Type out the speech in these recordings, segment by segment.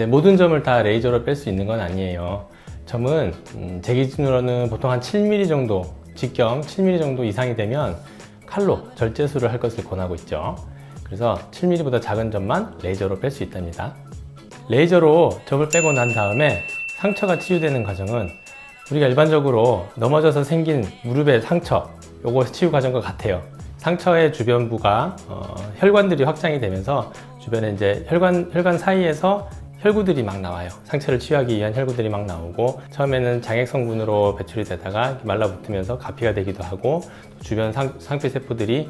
근데 모든 점을 다 레이저로 뺄 수 있는 건 아니에요. 점은 제 기준으로는 보통 한 7mm 정도, 직경 7mm 정도 이상이 되면 칼로 절제술을 할 것을 권하고 있죠. 그래서 7mm보다 작은 점만 레이저로 뺄 수 있답니다. 레이저로 점을 빼고 난 다음에 상처가 치유되는 과정은 우리가 일반적으로 넘어져서 생긴 무릎의 상처, 요거 치유 과정과 같아요. 상처의 주변부가 혈관들이 확장이 되면서 주변에 이제 혈관 사이에서 혈구들이 막 나와요. 상처를 치유하기 위한 혈구들이 막 나오고, 처음에는 장액 성분으로 배출이 되다가 말라붙으면서 가피가 되기도 하고, 주변 상피 세포들이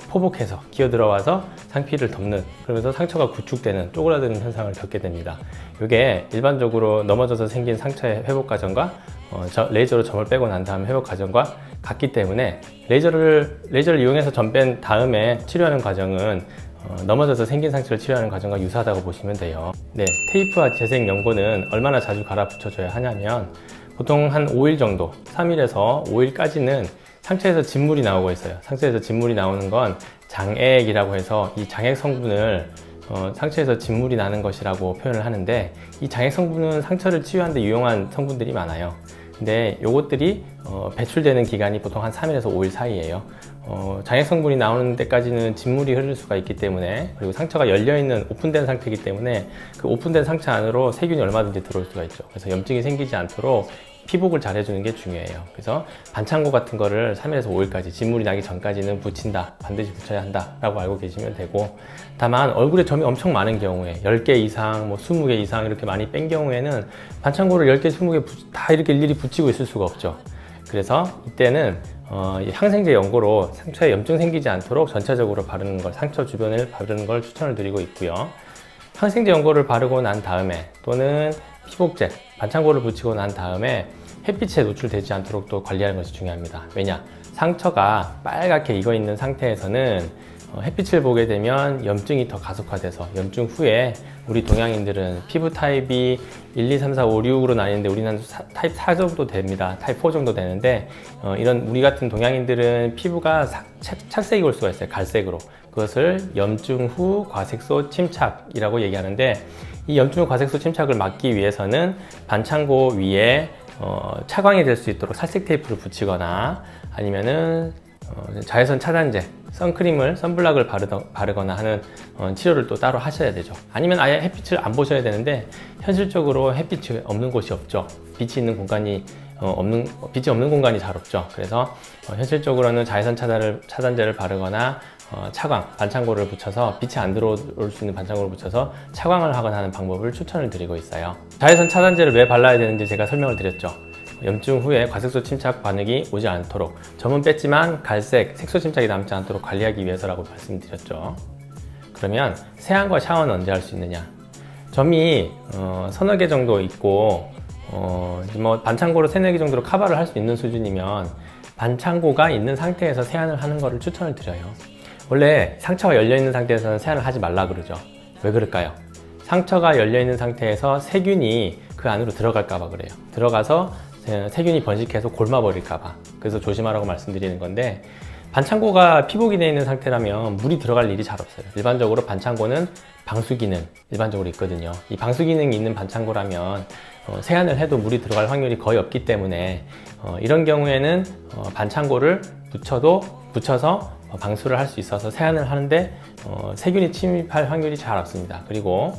포복해서 기어 들어와서 상피를 덮는, 그러면서 상처가 구축되는, 쪼그라드는 현상을 겪게 됩니다. 이게 일반적으로 넘어져서 생긴 상처의 회복 과정과 레이저로 점을 빼고 난 다음 회복 과정과 같기 때문에 레이저를 이용해서 점 뺀 다음에 치료하는 과정은 넘어져서 생긴 상처를 치료하는 과정과 유사하다고 보시면 돼요. 네, 테이프와 재생 연고는 얼마나 자주 갈아 붙여줘야 하냐면 보통 한 5일 정도, 3일에서 5일까지는 상처에서 진물이 나오고 있어요. 상처에서 진물이 나오는 건 장액이라고 해서 이 장액 성분을 상처에서 진물이 나는 것이라고 표현을 하는데, 이 장액 성분은 상처를 치유하는 데 유용한 성분들이 많아요. 근데 요것들이 배출되는 기간이 보통 한 3일에서 5일 사이예요. 장액 성분이 나오는 데까지는 진물이 흐를 수가 있기 때문에, 그리고 상처가 열려있는 오픈된 상태이기 때문에 그 오픈된 상처 안으로 세균이 얼마든지 들어올 수가 있죠. 그래서 염증이 생기지 않도록 피복을 잘 해주는 게 중요해요. 그래서 반창고 같은 거를 3일에서 5일까지 진물이 나기 전까지는 붙인다, 반드시 붙여야 한다 라고 알고 계시면 되고, 다만 얼굴에 점이 엄청 많은 경우에 10개 이상, 20개 이상 이렇게 많이 뺀 경우에는 반창고를 10개, 20개 다 이렇게 일일이 붙이고 있을 수가 없죠. 그래서 이때는 항생제 연고로 상처에 염증 생기지 않도록 전체적으로 바르는 걸, 상처 주변을 바르는 걸 추천을 드리고 있고요. 항생제 연고를 바르고 난 다음에, 또는 피복제, 반창고를 붙이고 난 다음에 햇빛에 노출되지 않도록 또 관리하는 것이 중요합니다. 왜냐? 상처가 빨갛게 익어 있는 상태에서는 햇빛을 보게 되면 염증이 더 가속화돼서, 염증 후에 우리 동양인들은 피부 타입이 1, 2, 3, 4, 5, 6으로 나뉘는데 우리는 타입 4 정도 됩니다. 타입 4 정도 되는데, 이런 우리 같은 동양인들은 피부가 착색이 올 수가 있어요. 갈색으로. 그것을 염증 후 과색소 침착이라고 얘기하는데, 이 염증 후 과색소 침착을 막기 위해서는 반창고 위에 차광이 될 수 있도록 살색 테이프를 붙이거나, 아니면은 자외선 차단제, 선블락을 바르거나 하는 치료를 또 따로 하셔야 되죠. 아니면 아예 햇빛을 안 보셔야 되는데, 현실적으로 햇빛이 없는 곳이 없죠. 빛이 있는 공간이 빛이 없는 공간이 잘 없죠. 그래서 현실적으로는 자외선 차단제를 바르거나 반창고를 붙여서, 빛이 안 들어올 수 있는 반창고를 붙여서 차광을 하거나 하는 방법을 추천을 드리고 있어요. 자외선 차단제를 왜 발라야 되는지 제가 설명을 드렸죠. 염증 후에 과색소 침착 반응이 오지 않도록, 점은 뺐지만 갈색, 색소 침착이 남지 않도록 관리하기 위해서라고 말씀드렸죠. 그러면 세안과 샤워는 언제 할 수 있느냐? 점이 서너 개 정도 있고 반창고로 세네 개 정도로 커버를 할 수 있는 수준이면 반창고가 있는 상태에서 세안을 하는 것을 추천을 드려요. 원래 상처가 열려있는 상태에서는 세안을 하지 말라 그러죠. 왜 그럴까요? 상처가 열려있는 상태에서 세균이 그 안으로 들어갈까봐 그래요. 들어가서 세균이 번식해서 골마버릴까봐. 그래서 조심하라고 말씀드리는 건데, 반창고가 피복이 되어 있는 상태라면 물이 들어갈 일이 잘 없어요. 일반적으로 반창고는 방수 기능 일반적으로 있거든요. 이 방수 기능이 있는 반창고라면 세안을 해도 물이 들어갈 확률이 거의 없기 때문에 이런 경우에는 반창고를 붙여서 방수를 할 수 있어서 세안을 하는데 세균이 침입할 확률이 잘 없습니다. 그리고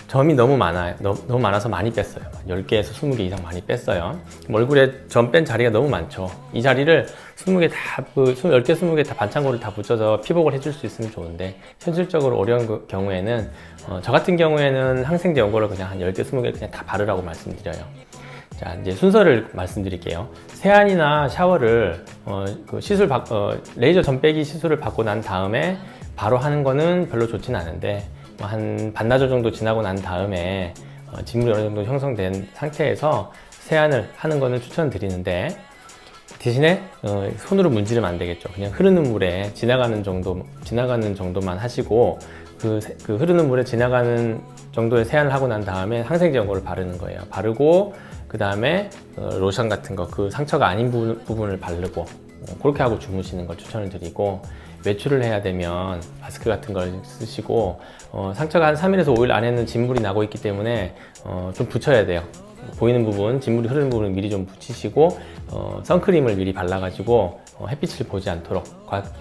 점이 너무 많아요. 너무 많아서 많이 뺐어요. 10개에서 20개 이상 많이 뺐어요. 얼굴에 점 뺀 자리가 너무 많죠. 이 자리를 10개, 20개 다 반창고를 다 붙여서 피복을 해줄 수 있으면 좋은데, 현실적으로 어려운 경우에는 저 같은 경우에는 항생제 연고를 그냥 한 10개, 20개 그냥 다 바르라고 말씀드려요. 자, 이제 순서를 말씀드릴게요. 세안이나 샤워를 레이저 점 빼기 시술을 받고 난 다음에 바로 하는 거는 별로 좋진 않은데, 한 반나절 정도 지나고 난 다음에 진물이 어느 정도 형성된 상태에서 세안을 하는 거는 추천드리는데, 대신에 손으로 문지르면 안 되겠죠. 그냥 흐르는 물에 지나가는 정도만 하시고, 그 흐르는 물에 지나가는 정도의 세안을 하고 난 다음에 항생제 연고를 바르는 거예요. 바르고 그 다음에 로션 같은 거, 그 상처가 아닌 부분을 바르고, 그렇게 하고 주무시는 걸 추천을 드리고, 외출을 해야 되면 마스크 같은 걸 쓰시고, 상처가 한 3일에서 5일 안에는 진물이 나고 있기 때문에 좀 붙여야 돼요. 보이는 부분, 진물이 흐르는 부분을 미리 좀 붙이시고, 선크림을 미리 발라가지고 햇빛을 보지 않도록,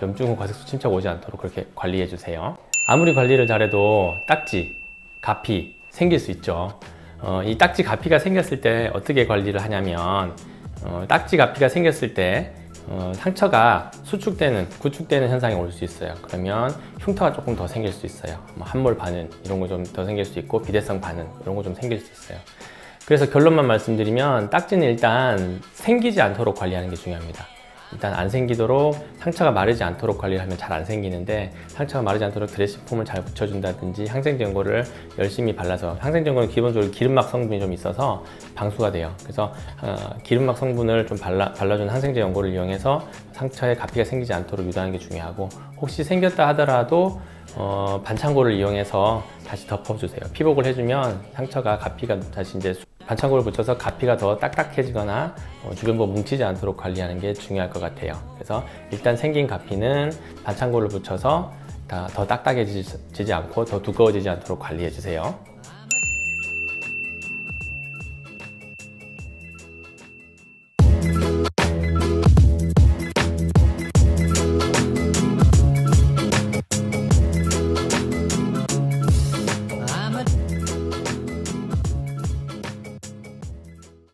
염증 후 과색소 침착 오지 않도록 그렇게 관리해 주세요. 아무리 관리를 잘해도 딱지, 가피 생길 수 있죠. 이 딱지, 가피가 생겼을 때 어떻게 관리를 하냐면, 딱지, 가피가 생겼을 때 상처가 수축되는, 구축되는 현상이 올 수 있어요. 그러면 흉터가 조금 더 생길 수 있어요. 뭐 함몰 반응 이런 거 좀 더 생길 수 있고, 비대성 반응 이런 거 좀 생길 수 있어요. 그래서 결론만 말씀드리면, 딱지는 일단 생기지 않도록 관리하는 게 중요합니다. 일단 안 생기도록, 상처가 마르지 않도록 관리를 하면 잘 안 생기는데, 상처가 마르지 않도록 드레싱폼을 잘 붙여준다든지 항생제 연고를 열심히 발라서, 항생제 연고는 기본적으로 기름막 성분이 좀 있어서 방수가 돼요. 그래서 기름막 성분을 좀 발라준 항생제 연고를 이용해서 상처에 가피가 생기지 않도록 유도하는 게 중요하고, 혹시 생겼다 하더라도 반창고를 이용해서 다시 덮어주세요. 피복을 해주면 상처가, 가피가 다시 이제 반창고를 붙여서 가피가 더 딱딱해지거나 주변부 뭉치지 않도록 관리하는 게 중요할 것 같아요. 그래서 일단 생긴 가피는 반창고를 붙여서 더 딱딱해지지 않고 더 두꺼워지지 않도록 관리해 주세요.